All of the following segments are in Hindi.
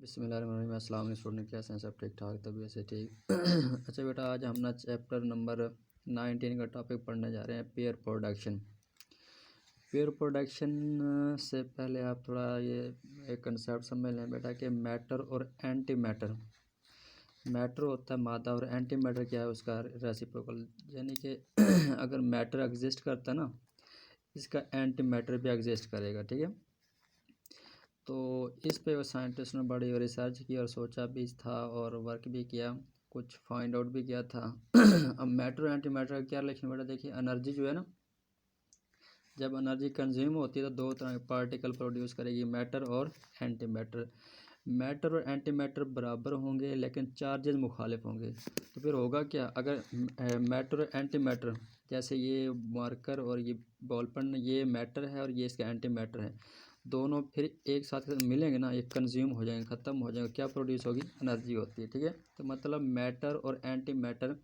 बिस्मिल्लाहिर्रहमानिर्रहीम। अस्सलाम वालेकुम स्टूडेंट, कैसे हैं? सब ठीक ठाक, तबीयत से ठीक। अच्छा बेटा, आज हम ना चैप्टर नंबर 19 का टॉपिक पढ़ने जा रहे हैं, पेयर प्रोडक्शन। पेयर प्रोडक्शन से पहले आप थोड़ा ये एक कंसेप्ट समझ लें बेटा कि मैटर और एंटी मैटर। मैटर होता है मादा और एंटी मैटर क्या है उसका रेसिप्रोकल, यानी कि अगर मैटर एग्जिस्ट करता है ना, इसका एंटी मैटर भी एग्जिस्ट करेगा। ठीक है, तो इस पे साइंटिस्ट ने बड़ी रिसर्च की और सोचा भी था और वर्क भी किया, कुछ फाइंड आउट भी किया था। अब मैटर और एंटी मैटर का क्या रिलेशन बेटा, देखिए एनर्जी जो है ना, जब एनर्जी कंज्यूम होती है तो दो तरह के पार्टिकल प्रोड्यूस करेगी, मैटर और एंटी मैटर। मैटर और एंटी मैटर बराबर होंगे लेकिन चार्जेस मुखालिफ होंगे। तो फिर होगा क्या, अगर मैटर और एंटी मैटर, जैसे ये मार्कर और ये बॉल पेन, ये मैटर है और ये इसका एंटी मैटर है, दोनों फिर एक साथ मिलेंगे ना, ये कंज्यूम हो जाएंगे, ख़त्म हो जाएंगे, क्या प्रोड्यूस होगी, एनर्जी होती है। ठीक है, तो मतलब मैटर और anti matter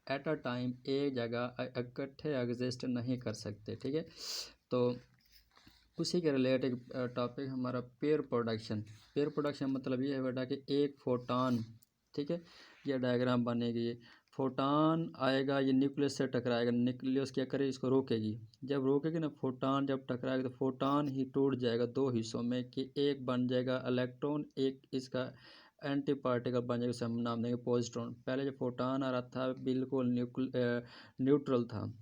at a time एक जगह इकट्ठे एग्जिस्ट नहीं कर सकते। ठीक है, तो उसी के रिलेटेड टॉपिक हमारा पेयर प्रोडक्शन। पेयर प्रोडक्शन मतलब ये है बेटा कि एक फोटान, ठीक है, ये डायग्राम बनेगी, फोटान आएगा, ये न्यूक्लियस से टकराएगा, न्यूक्लियस क्या करे, इसको रोकेगी। जब रोकेगी ना, फोटान जब टकराएगा तो फोटान ही टूट जाएगा दो हिस्सों में, कि एक बन जाएगा इलेक्ट्रॉन, एक इसका एंटी पार्टिकल बन जाएगा, उसे हम नाम देंगे पॉजिट्रॉन। पहले जो फोटान आ रहा था बिल्कुल न्यूट्रल था,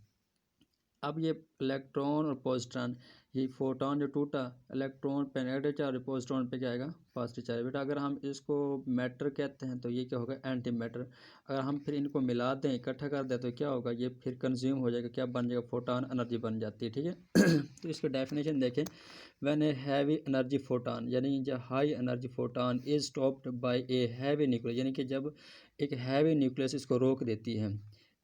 अब ये इलेक्ट्रॉन और पॉजिट्रॉन, ये फोटोन जो टूटा, इलेक्ट्रॉन पे नेगेटिव चार्ज, पॉजिट्रॉन पे क्या आएगा, पॉजिटिव चार्ज। बेटा अगर हम इसको मैटर कहते हैं तो ये क्या होगा, एंटी मैटर। अगर हम फिर इनको मिला दें, इकट्ठा कर दें, तो क्या होगा, ये फिर कंज्यूम हो जाएगा, क्या बन जाएगा, फोटोन एनर्जी बन जाती है। ठीक है, तो इसकी डेफिनेशन देखें, when a heavy energy photon, यानी जब high energy photon is stopped bye a heavy nucleus, यानी कि जब एक हैवी न्यूक्लियस इसको रोक देती है,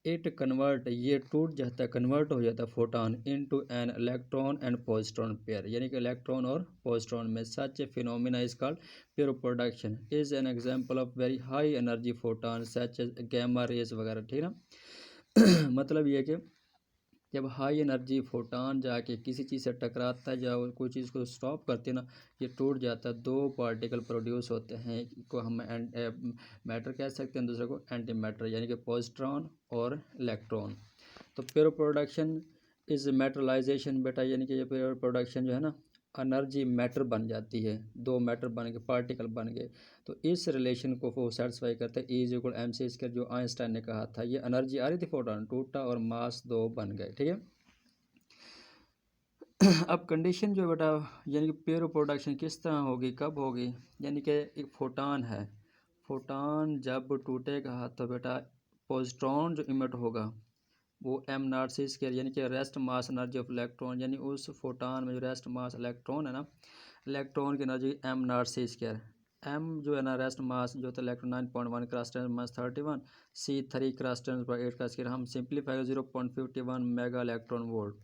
इट कन्वर्ट, ये टूट जाता है, कन्वर्ट हो जाता है photon into an electron and positron pair, यानी कि इलेक्ट्रॉन और पॉजिट्रॉन में। Such a phenomena is called pair production, is an example of very high energy photon such as gamma rays वगैरह। ठीक है ना मतलब ये कि जब हाई एनर्जी फोटान जाके किसी चीज़ से टकराता है, जब कोई चीज़ को स्टॉप करती है ना, ये टूट जाता है, दो पार्टिकल प्रोड्यूस होते हैं, को हम मैटर कह सकते हैं, दूसरे को एंटी मैटर, यानी कि पॉजिट्रॉन और इलेक्ट्रॉन। तो पेयर प्रोडक्शन इज मेटरलाइजेशन बेटा, यानी कि ये पेयर प्रोडक्शन जो है ना, एनर्जी मैटर बन जाती है, दो मैटर बन गए, पार्टिकल बन गए, तो इस रिलेशन को वो सेटिस्फाई करता है, E=mc², जो आइंस्टाइन ने कहा था। ये एनर्जी आ रही थी, फोटोन टूटा और मास दो बन गए। ठीक है, अब कंडीशन जो है बेटा, यानी कि पेयर प्रोडक्शन किस तरह होगी, कब होगी, यानी कि एक फोटान है, फोटान जब टूटेगा तो बेटा पॉजिट्रॉन जो इमिट होगा वो m0c², यानी कि rest mass energy of electron, यानी उस फोटान में जो रेस्ट मास इलेक्ट्रॉन है ना, इलेक्ट्रॉन की एनर्जी m0c²। m जो है ना रेस्ट मास जो था इलेक्ट्रॉन 9.1 क्रॉस 10⁻31, c 3 क्रॉस 10⁻8 का स्क्वायर, हम सिंप्लीफाई 0.51 मेगा इलेक्ट्रॉन वोल्ट,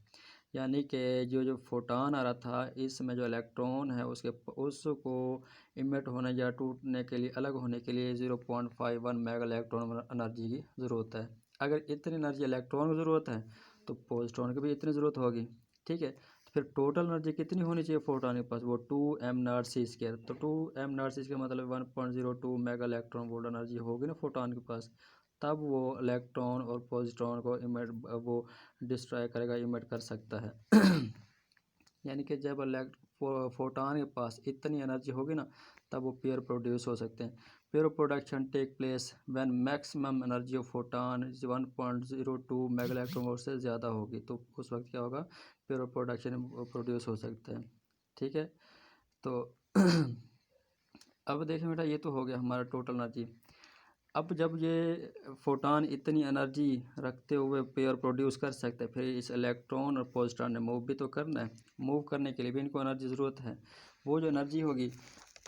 यानी कि जो फोटान आ रहा था, इसमें जो इलेक्ट्रॉन है उसको इमिट होने या टूटने के लिए, अलग होने के लिए 0.51 मेगा इलेक्ट्रॉन एनर्जी की ज़रूरत है। अगर इतनी एनर्जी इलेक्ट्रॉन की ज़रूरत है तो पॉजिट्रॉन की भी इतनी ज़रूरत होगी। ठीक है, तो फिर टोटल एनर्जी कितनी होनी चाहिए फोटोन के पास, वो 2m0c²। तो 2m0c² मतलब 1.02 मेगा इलेक्ट्रॉन वोल्ट एनर्जी होगी ना फोटोन के पास, तब वो इलेक्ट्रॉन और पॉजिट्रॉन को इमिट, वो डिस्ट्रॉय करेगा, इमिट कर सकता है। यानी कि जब फोटोन के पास इतनी एनर्जी होगी ना, तब वो पेयर प्रोड्यूस हो सकते हैं। Pair production take place when maximum energy of photon 1.02 mega electron volt से ज़्यादा होगी, तो उस वक्त क्या होगा, पेयर प्रोडक्शन प्रोड्यूस हो सकता है। ठीक है, तो अब देखें बेटा, ये तो हो गया हमारा टोटल एनर्जी। अब जब ये फोटान इतनी एनर्जी रखते हुए पेयर प्रोड्यूस कर सकते हैं, फिर इस इलेक्ट्रॉन और पॉजिट्रॉन ने मूव भी तो करना है, मूव करने के लिए भी इनको एनर्जी ज़रूरत है, वो जो एनर्जी होगी।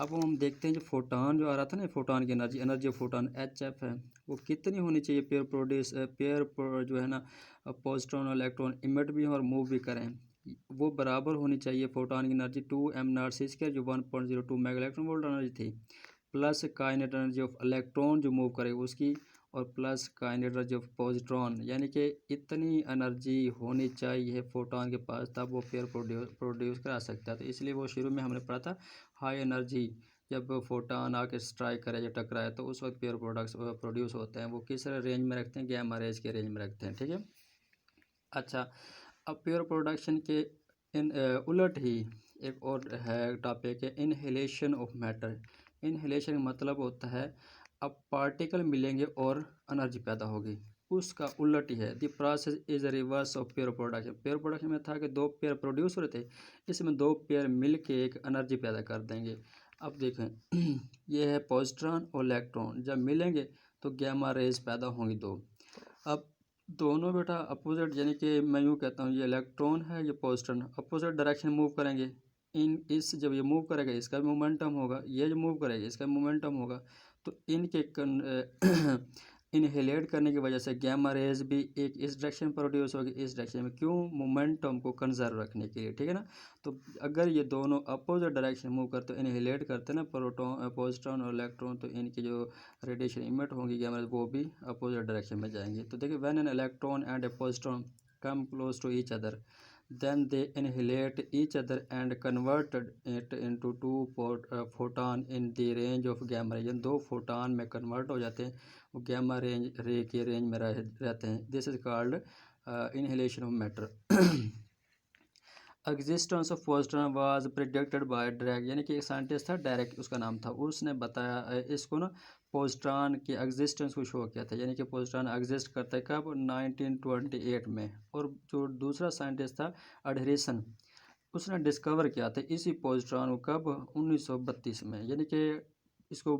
अब हम देखते हैं जो फोटान जो आ रहा था ना, फोटान की energy, energy of photon HF है, वो कितनी होनी चाहिए, पेयर जो है ना, पॉजिट्रॉन और इलेक्ट्रॉन इमिट भी हों और मूव भी करें, वो बराबर होनी चाहिए। फोटान की एनर्जी 2m0c², जो 1.02 मेगा इलेक्ट्रॉन वोल्ट एनर्जी थी, प्लस काइनेट एनर्जी ऑफ इलेक्ट्रॉन जो मूव करे उसकी, और प्लस काइनेट एनर्जी ऑफ पॉजिट्रॉन, यानी कि इतनी एनर्जी होनी चाहिए फोटोन के पास, तब वो पेयर प्रोड्यूस करा सकता है। तो इसलिए वो शुरू में हमने पढ़ा था हाई एनर्जी जब फोटान आके स्ट्राइक करे या टकराए तो उस वक्त पेयर प्रोडक्ट्स प्रोड्यूस होते हैं, वो किस रेंज में रखते हैं, गैमा रेज के रेंज में रखते हैं, ठीक है। अच्छा, अब पेयर प्रोडक्शन के इन उलट ही एक और है टॉपिक है इनहेलेशन ऑफ मैटर। इनहेलेशन का मतलब होता है अब पार्टिकल मिलेंगे और एनर्जी पैदा होगी, उसका उलट ही है। The process is a reverse of pair production. Pair production में था कि दो पेयर प्रोड्यूस हो रहे थे, इसमें दो पेयर मिल के एक एनर्जी पैदा कर देंगे। अब देखें ये है पॉजिट्रॉन और इलेक्ट्रॉन, जब मिलेंगे तो गैमा रेज पैदा होंगी दो। अब दोनों बेटा अपोजिट, यानी कि मैं यूँ कहता हूँ ये इलेक्ट्रॉन है ये पॉजिट्रॉन, अपोजिट डायरेक्शन मूव करेंगे। इस जब ये मूव करेगा इसका भी मोमेंटम होगा, ये जो मूव करेगा इसका भी मोमेंटम होगा, तो इनके इनहेलेट करने की वजह से गैमा रेज भी एक इस डायरेक्शन प्रोड्यूस होगी, इस डायरेक्शन में, क्यों, मोमेंटम को कंजर्व रखने के लिए, ठीक है ना। तो अगर ये दोनों अपोजिट डायरेक्शन मूव करते इनहेलेट करते ना प्रोटॉन पॉजिट्रॉन और इलेक्ट्रॉन, तो इनकी जो रेडिएशन इमिट होंगी गैमा रेज वो भी अपोजिट डायरेक्शन में जाएंगी। तो देखिए when an electron and a positron come close to each other then they annihilate each other and converted it into two photon in the range of gamma ray। दो फोटान में कन्वर्ट हो जाते हैं, वो गैमा रे के रेंज में रहते हैं। This is called inhalation of matter. Existence of positron was predicted by drag, यानी कि एक साइंटिस्ट था डायरेक्ट उसका नाम था, उसने बताया इसको ना पॉजिट्रॉन की एग्जिस्टेंस को शो किया था, यानी कि पॉजिट्रॉन एग्जिस्ट करता है कब, 1928 में। और जो दूसरा साइंटिस्ट था एडहेरिसन, उसने डिस्कवर किया था इसी पॉजिट्रॉन को कब, 1932 में, यानी कि इसको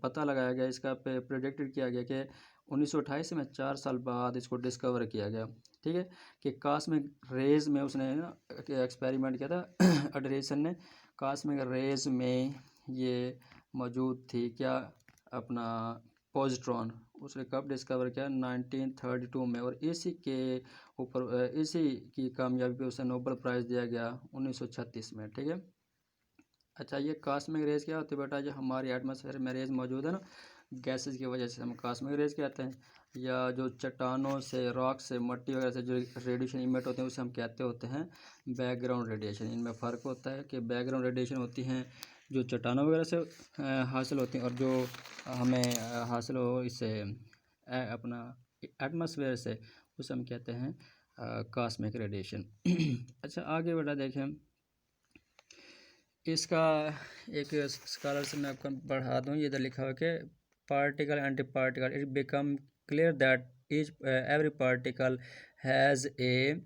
पता लगाया गया, इसका प्रेडिक्टेड किया गया कि 1928 में, 4 साल बाद इसको डिस्कवर किया गया, ठीक है। कि कॉस्मिक रेज में उसने ना एक्सपेरिमेंट किया था एडरेसन ने, कॉस्मिक रेज में ये मौजूद थी क्या, अपना पॉजिट्रॉन, उसने कब डिस्कवर किया, 1932 में। और इसी के ऊपर इसी की कामयाबी पे उसे नोबेल प्राइज़ दिया गया 1936 में, ठीक है। अच्छा, ये कॉस्मिक रेज क्या होती है बेटा, जो हमारी एटमॉस्फेयर में रेज मौजूद है ना गैसेस की वजह से, हम कॉस्मिक रेज कहते हैं। या जो चट्टानों से, रॉक से, मट्टी वगैरह से जो रेडिएशन इमिट होते हैं उसे हम कहते होते हैं बैकग्राउंड रेडिएशन। इनमें फ़र्क होता है कि बैकग्राउंड रेडिएशन होती हैं जो चट्टानों वगैरह से हासिल होती हैं, और जो हमें हासिल हो इससे अपना एटमॉस्फेयर से, उसे हम कहते हैं कॉस्मिक रेडिएशन। अच्छा, आगे बेटा देखें, इसका एक स्कॉलर से मैं आपको बढ़ा दूँ, ये इधर लिखा हुआ कि particle anti particle, it become clear that each every particle has a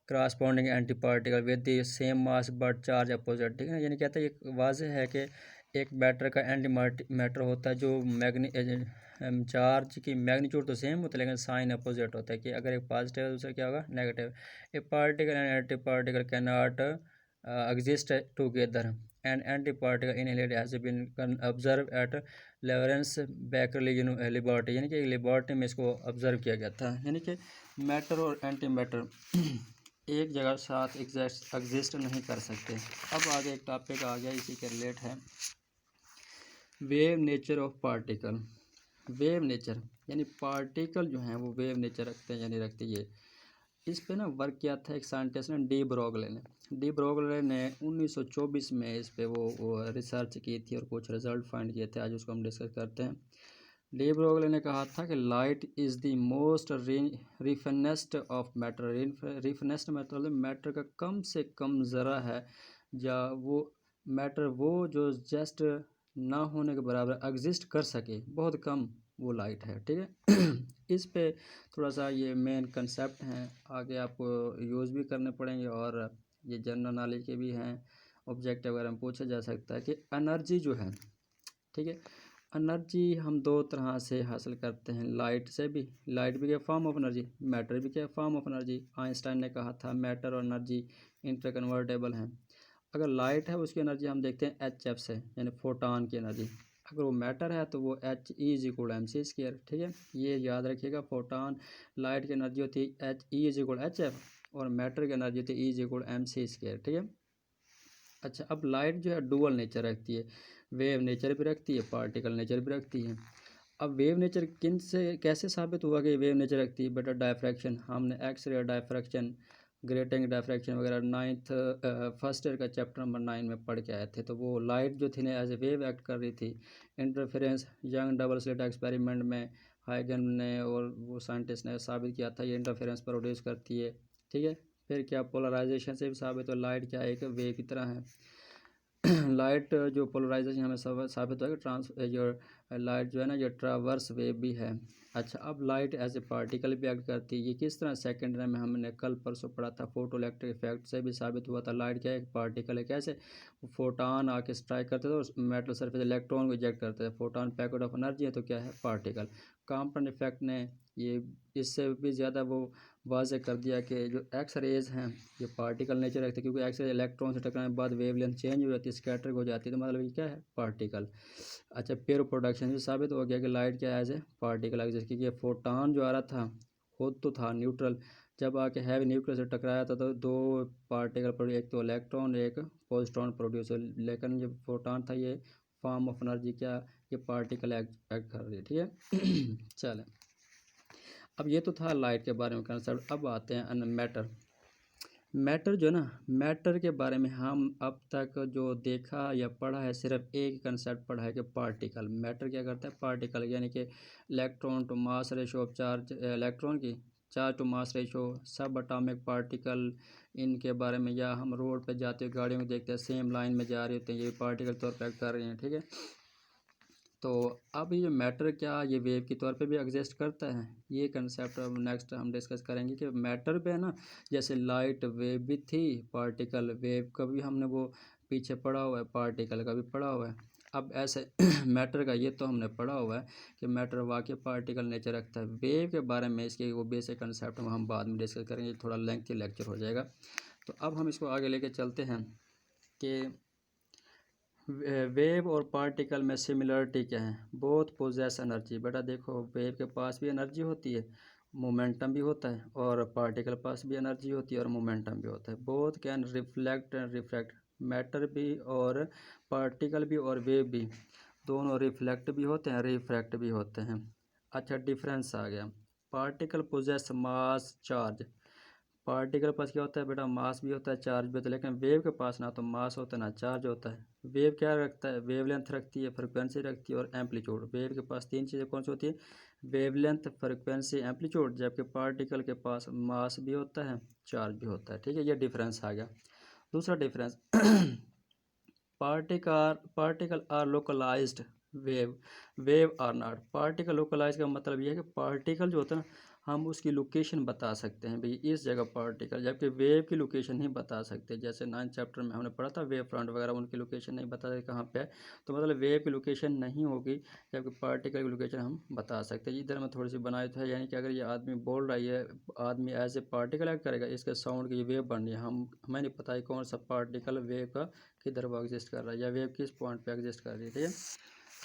corresponding anti particle with the same mass but charge opposite, ठीक है ना। यानी कहता है ये वाज़ेह है कि एक मैटर का एंटी मैटर होता है जो चार्ज की मैग्नीट्यूड तो सेम होता है लेकिन साइन अपोजिट होता है, कि अगर एक पॉजिटिव है दूसरा क्या होगा, negative. A particle and anti particle can not exist together and antiparticle inhaled has been observed at Lawrence Berkeley laboratory, यानी कि लेबॉर्ट्री में इसको ऑब्जर्व किया गया था। यानी कि मैटर और एंटी मैटर एक जगह साथ एग्जिस्ट नहीं कर सकते। अब आगे एक टॉपिक आ गया इसी के रिलेट है, wave nature of particle. Wave nature यानी पार्टिकल जो हैं वो वेव नेचर रखते हैं, यानी रखते ये। इस पे ना वर्क किया था एक साइंटिस्ट ने, डी ब्रोगले ने। डी ब्रोगले ने 1924 में इस पे वो रिसर्च की थी और कुछ रिजल्ट फाइंड किए थे, आज उसको हम डिस्कस करते हैं। डी ब्रोगले ने कहा था कि light is the most refined of matter. Refined मतलब मैटर का कम से कम ज़रा है, या वो मैटर वो जो जस्ट ना होने के बराबर एग्जिस्ट कर सके, बहुत कम वो लाइट है, ठीक है। इस पे थोड़ा सा ये मेन कंसेप्ट हैं, आगे आपको यूज़ भी करने पड़ेंगे, और ये जनरल नॉलेज के भी हैं, ऑब्जेक्टिव वगैरह में पूछा जा सकता है कि एनर्जी जो है, ठीक है, एनर्जी हम दो तरह से हासिल करते हैं, लाइट से भी, लाइट भी क्या फॉर्म ऑफ एनर्जी, मैटर भी क्या फॉर्म ऑफ एनर्जी। आइंस्टाइन ने कहा था मैटर और एनर्जी इंटरकन्वर्टेबल हैं। अगर लाइट है उसकी एनर्जी हम देखते हैं HF से, यानी फोटान की एनर्जी। अगर वो मैटर है तो वो He=mc², ठीक है, ये याद रखिएगा। फोटान लाइट की एनर्जी होती है He=HF, और मैटर की एनर्जी होती है E=mc², ठीक है। अच्छा, अब लाइट जो है डुअल नेचर रखती है, वेव नेचर भी रखती है, पार्टिकल नेचर भी रखती है। अब वेव नेचर किन से कैसे साबित हुआ कि वेव नेचर रखती है बेटा, डायफ्रैक्शन, हमने एक्सरे डायफ्रैक्शन ग्रेटिंग, डायफ्रैक्शन वगैरह नाइन्थ फर्स्ट ईयर का चैप्टर नंबर 9 में पढ़ के आए थे। तो वो लाइट जो थी ना एज ए वेव एक्ट कर रही थी। Interference young double slit experiment में हाइगन ने और वो साइंटिस्ट ने साबित किया था ये इंटरफेरेंस प्रोड्यूस करती है, ठीक है। फिर क्या पोलराइजेशन से भी साबित हो, लाइट क्या एक वेव की तरह है। लाइट जो पोलराइजेशन हमें साबित होगा ट्रांस जो लाइट जो है ना ये ट्रावर्स वेव भी है। अच्छा, अब लाइट एज ए पार्टिकल भी एक्ट करती है। ये किस तरह सेकंड में हमने कल परसों पढ़ा था, फोटो इलेक्ट्रिक इफेक्ट से भी साबित हुआ था लाइट क्या है, एक पार्टिकल है। कैसे, फोटान आके स्ट्राइक करते थे और मेटल सरफेस इलेक्ट्रॉन को इजेक्ट करते थे। फोटान पैकेट ऑफ एनर्जी है तो क्या है, पार्टिकल। कॉम्पटन इफेक्ट ने ये इससे भी ज़्यादा वो वाज़े कर दिया कि जो एक्स रेज हैं ये पार्टिकल नेचर रखते हैं, क्योंकि एक्स रे इलेक्ट्रॉन से टकराने के बाद वेवलेंथ चेंज हो जाती है, स्कैटर हो जाती है, तो मतलब ये क्या है, पार्टिकल। अच्छा, पेयर प्रोडक्शन से साबित हो गया कि लाइट क्या है, एज ए पार्टिकल एग्जिस्ट, क्योंकि फोटान जो आ रहा था खुद तो था न्यूट्रल, जब आके हैवी न्यूक्लियस से टकराया था तो दो पार्टिकल प्रोड्यूस, एक तो इलेक्ट्रॉन एक पॉजिट्रॉन प्रोड्यूस, लेकिन जो फोटान था ये फॉर्म ऑफ एनर्जी क्या, ये पार्टिकल एक्ट कर रही है, ठीक है। चलें, अब ये तो था लाइट के बारे में कंसेप्ट। अब आते हैं मैटर। मैटर जो ना, मैटर के बारे में हम अब तक जो देखा या पढ़ा है सिर्फ एक कंसेप्ट पढ़ा है कि पार्टिकल। मैटर क्या करता है, पार्टिकल, यानी कि electron to mass ratio of charge, electron की charge to mass ratio, subatomic particle, इनके बारे में। या हम रोड पे जाते हुए गाड़ियों में देखते हैं सेम लाइन में जा रहे होते हैं, ये पार्टिकल तौर पर एक्ट कर रहे हैं, ठीक है। तो अब ये मैटर क्या ये वेव के तौर पे भी एग्जिस्ट करता है, ये कंसेप्ट अब नेक्स्ट हम डिस्कस करेंगे कि मैटर पे है ना, जैसे लाइट वेव भी थी, पार्टिकल वेव का भी हमने वो पीछे पढ़ा हुआ है, पार्टिकल का भी पढ़ा हुआ है। अब ऐसे मैटर का ये तो हमने पढ़ा हुआ है कि मैटर वाकई पार्टिकल नेचर रखता है। वेव के बारे में इसके वो बेसिक कंसेप्ट हम बाद में डिस्कस करेंगे, थोड़ा लेंथी लेक्चर हो जाएगा। तो अब हम इसको आगे लेके चलते हैं कि वेव और पार्टिकल में सिमिलरिटी क्या है। Both possess energy. बेटा देखो, वेव के पास भी एनर्जी होती है, मोमेंटम भी होता है, और पार्टिकल पास भी एनर्जी होती है और मोमेंटम भी होता है। Both can reflect and refract. Matter भी और पार्टिकल भी और वेव भी दोनों रिफ्लेक्ट भी होते हैं, रिफ्रैक्ट भी होते हैं। अच्छा, डिफरेंस आ गया। Particle possess mass charge. Particle पास क्या होता है बेटा, मास भी होता है चार्ज भी होता है, लेकिन वेव के पास ना तो मास होता है ना चार्ज होता है। वेव क्या रखता है, वेवलेंथ रखती है, फ्रिक्वेंसी रखती है और एम्पलीट्यूड। वेव के पास तीन चीज़ें कौन सी होती है, वेवलेंथ, फ्रिक्वेंसी, एम्पलीट्यूड, जबकि पार्टिकल के पास मास भी होता है चार्ज भी होता है, ठीक है। ये डिफरेंस आ गया। दूसरा difference particle are localized, wave are not. Particle localize का मतलब ये है कि पार्टिकल जो होता है ना, हम उसकी लोकेशन बता सकते हैं भाई इस जगह पार्टिकल, जबकि वेव की लोकेशन नहीं बता सकते। जैसे 9th चैप्टर में हमने पढ़ा था वेव फ्रंट वगैरह, उनकी लोकेशन नहीं बता सकते कहाँ पे है, तो मतलब वेव की लोकेशन नहीं होगी, जबकि पार्टिकल की लोकेशन हम बता सकते हैं। इधर में थोड़ी सी बनाई तो है, यानी कि अगर ये आदमी बोल रहा है, ये आदमी एज ए पार्टिकल एक्ट करेगा, इसके साउंड की वेव बन रही है, हमें नहीं पता है कौन सा पार्टिकल वेव का किधर वो एग्जिस्ट कर रहा है या वेव किस पॉइंट पे एग्जिस्ट कर रही है, ठीक है।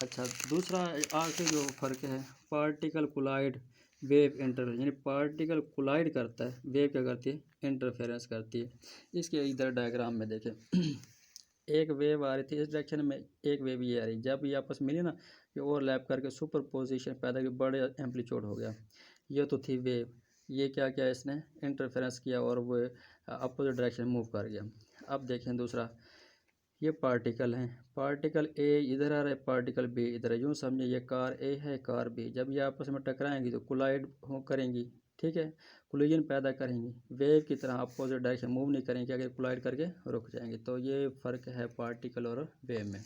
अच्छा, दूसरा आखिरी जो फ़र्क है, पार्टिकल कोलाइड, वेव इंटरफेरेंस। यानी पार्टिकल कोलाइड करता है, वेव क्या करती है, इंटरफेरेंस करती है। इसके इधर डायग्राम में देखें एक वेव आ रही थी इस डायरेक्शन में, एक वेव ये आ रही, जब ये आपस मिली ना, ये ओवरलैप करके सुपर पोजिशन पैदा की, बड़े एम्पलीट्यूड हो गया। ये तो थी वेव, ये क्या किया इसने, इंटरफेरेंस किया और वो अपोजिट डायरेक्शन मूव कर गया। अब देखें दूसरा, ये पार्टिकल हैं, पार्टिकल ए इधर आ रहा है, पार्टिकल बी इधर है। यूँ समझिए ये कार ए है, कार बी, जब ये आपस में टकराएंगी तो कोलाइड हो करेंगी, ठीक है, कोलिजन पैदा करेंगी। वेव की तरह अपोजिट डायरेक्शन मूव नहीं करेंगी, अगर कोलाइड करके रुक जाएंगी। तो ये फ़र्क है पार्टिकल और वेव में।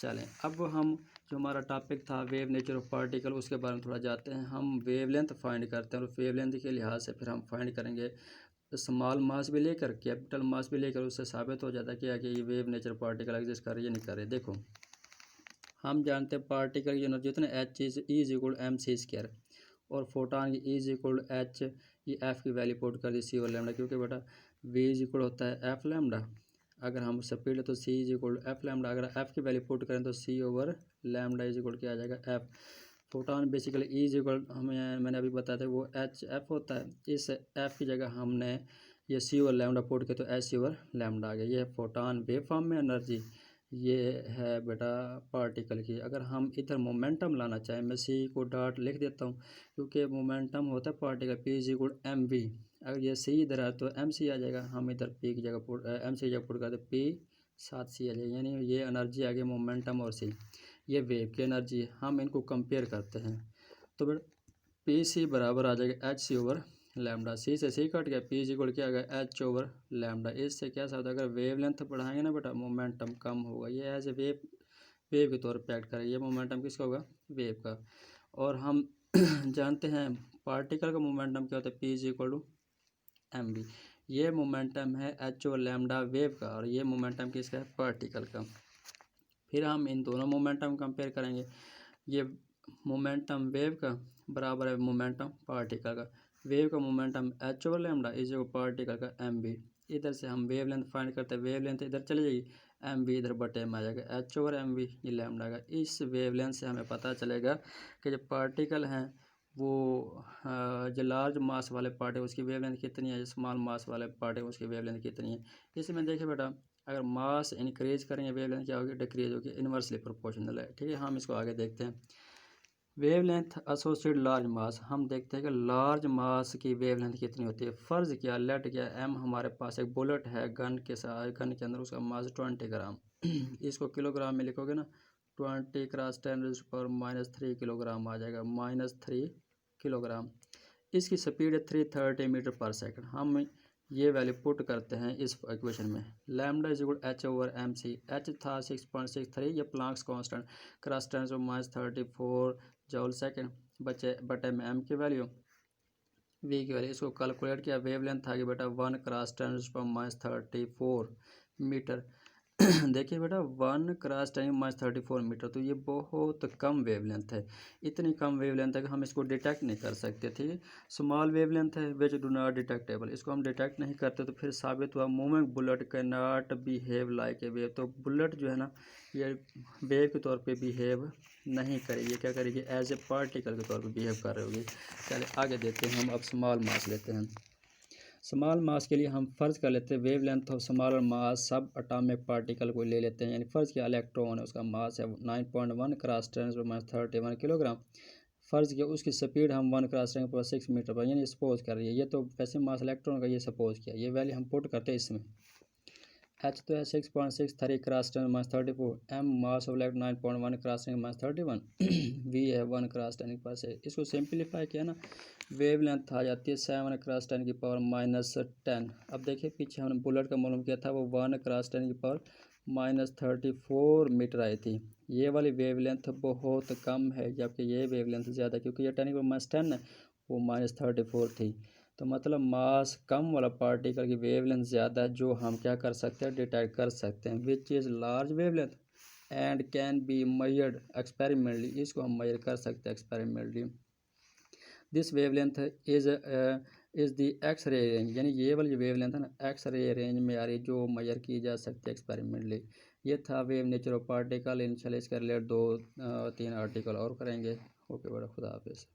चलें, अब हम जो हमारा टॉपिक था वेव नेचर ऑफ पार्टिकल, उसके बारे में थोड़ा जाते हैं। हम वेवलेंथ फाइंड करते हैं और वेवलेंथ के लिहाज से फिर हम फाइंड करेंगे स्मॉल मास भी लेकर कैपिटल मास भी लेकर, उससे साबित हो जाता है क्या कि ये वेव नेचर पार्टिकल एग्जिस्ट कर रही है नहीं कर रही। देखो, हम जानते हैं पार्टिकल की एनर्जी होती है ना, H is equal M C square, और फोटान की इज इक्वल एच, ये एफ की वैल्यू पुट कर दी सी और लैम्डा, क्योंकि बेटा वी इज इक्वल होता है एफ लैम्डा, अगर हम स्पीड है तो सी इज इक्वल एफ लैम्डा, अगर एफ की वैल्यू पुट करें तो सी ओवर लैम्डा इज इक्वल क्या आ जाएगा, F. Photon basically E is equal हमें मैंने अभी बताया था वो एच एफ होता है, इस एफ की जगह हमने ये सी ओवर लैम्डा पुट किया तो एच सी ओवर लैम्डा आ गया। ये फोटान वेव फॉर्म में एनर्जी, ये है बेटा पार्टिकल की। अगर हम इधर मोमेंटम लाना चाहें, मैं सी को डॉट लिख देता हूँ क्योंकि मोमेंटम होता है particle P is equal M V. अगर ये सी इधर है तो एम सी आ जाएगा, हम इधर पी की जगह पुट एम सी की जगह पुट करते पी साथ सी आ जाएगा, यानी ये एनर्जी आ गई मोमेंटम और सी, ये वेव की एनर्जी। हम इनको कंपेयर करते हैं तो बेटा पी सी बराबर आ जाएगा एच सी ओवर लैम्डा। सी से सी कट गया, पी इज इक्वल क्या आ गया एच ओवर लैम्डा। इससे क्या होता है, अगर वेव लेंथ बढ़ाएंगे ना बेटा मोमेंटम कम होगा, ये एज ए वेव के तौर पर एक्ट करेगा। ये मोमेंटम किसका होगा, वेव का। और हम जानते हैं पार्टिकल का मोमेंटम क्या होता है, P is equal to M B. ये मोमेंटम है एच ओवर लैम्डा वेव का, और ये मोमेंटम किसका है, पार्टिकल का। फिर हम इन दोनों मोमेंटम कंपेयर करेंगे, ये मोमेंटम वेव का बराबर है मोमेंटम पार्टिकल का। वेव का momentum H over lambda is equal particle का एम बी। इधर से हम वेव लेंथ फाइंड करते हैं, वेव लेंथ इधर चली जाएगी, एम बी इधर बटे में आ जाएगा, एच ओवर एम बी ये लैम्डा का। इस वेव लेंथ से हमें पता चलेगा कि जो पार्टिकल हैं वो जो लार्ज मास वाले पार्टिकल उसकी वेव लेंथ कितनी है, जो स्मॉल मास वाले पार्टिकल उसकी वेव लेंथ कितनी है। इसमें देखिए बेटा अगर मास इंक्रीज करेंगे वेव लेंथ क्या होगी, डिक्रीज होगी, इन्वर्सली प्रोपोर्शनल है। ठीक है, हम इसको आगे देखते हैं। वेव लेंथ एसोसिएट लार्ज मास, हम देखते हैं कि लार्ज मास की वेव लेंथ कितनी होती है। फ़र्ज़ किया लेट किया एम हमारे पास एक बुलेट है गन के साथ, गन के अंदर उसका मास 20 ग्राम इसको किलोग्राम में लिखोगे ना, 20 क्रॉस 10⁻³ किलोग्राम आ जाएगा, -3 किलोग्राम। इसकी स्पीड है 330 मीटर पर सेकंड। हम ये वैल्यू पुट करते हैं इस इक्वेशन में, lambda is equal H over M C. H था 6.63, ये Planck's constant, cross 10⁻34 joule second, बटे में एम की वैल्यू, वी की वैल्यू। इसको कैलकुलेट किया, वेव लेंथ आ गई बेटा 1 क्रॉस 10⁻34 मीटर। देखिए बेटा 1 क्रॉस 10⁻34 मीटर, तो ये बहुत कम वेवलेंथ है। इतनी कम वेवलेंथ है कि हम इसको डिटेक्ट नहीं कर सकते। ठीक है, स्मॉल वेवलेंथ है विच डू नॉट डिटेक्टेबल, इसको हम डिटेक्ट नहीं करते तो फिर साबित हुआ moving bullet can not behave like a wave. तो बुलेट जो है ना ये वेव के तौर पे बिहेव नहीं करेगी, क्या करेगी, एज ए पार्टिकल के तौर पे बिहेव कर रही होगी। चलिए आगे देखते हैं, हम अब स्मॉल मास लेते हैं। स्मॉल मास के लिए हम फ़र्ज़ कर लेते हैं वेव लेंथ ऑफ स्मॉलर मास सब अटामिक पार्टिकल को ले लेते हैं, यानी फ़र्ज़ किया इलेक्ट्रॉन है, उसका मास है 9.1 क्रॉस 10⁻31 किलोग्राम। फ़र्ज़ किया उसकी स्पीड हम 1 क्रॉस 10⁻6 मीटर पर, यानी सपोज कर रही है। ये तो वैसे मास इलेक्ट्रॉन का ये सपोज किया, ये वैल्यू हम पुट करते हैं इसमें। एच तो है 6.63 cross 10⁻34, M mass of electron 9.1 cross 10⁻31, V है 1 क्रॉस 10⁻6। इसको सिंप्लीफाई किया ना, वेव लेंथ आ जाती है 7 क्रॉस 10⁻10। अब देखिए पीछे हमने बुलेट का मालूम किया था, वो 1 क्रॉस 10⁻34 मीटर आई थी। ये वाली वेव लेंथ बहुत कम है, जबकि ये वेव लेंथ ज़्यादा, क्योंकि ये 10⁻10 है, वो -34 थी। तो मतलब मास कम वाला पार्टिकल की वेवलेंथ ज़्यादा है, जो हम क्या कर सकते हैं, डिटेक्ट कर सकते हैं, which is large wavelength and can be measured experimentally. इसको हम मेजर कर सकते हैं experimentally. This wavelength is the X ray range, यानी ये वाली जो वेवलेंथ है ना एक्स रे रेंज में आ रही है, जो मेजर की जा सकती है एक्सपेरिमेंटली। ये था वेव नेचर ऑफ पार्टिकल। इंशाल्लाह इसका रिलेटेड 2-3 आर्टिकल और करेंगे। ओके बड़ा, खुदा हाफिज़।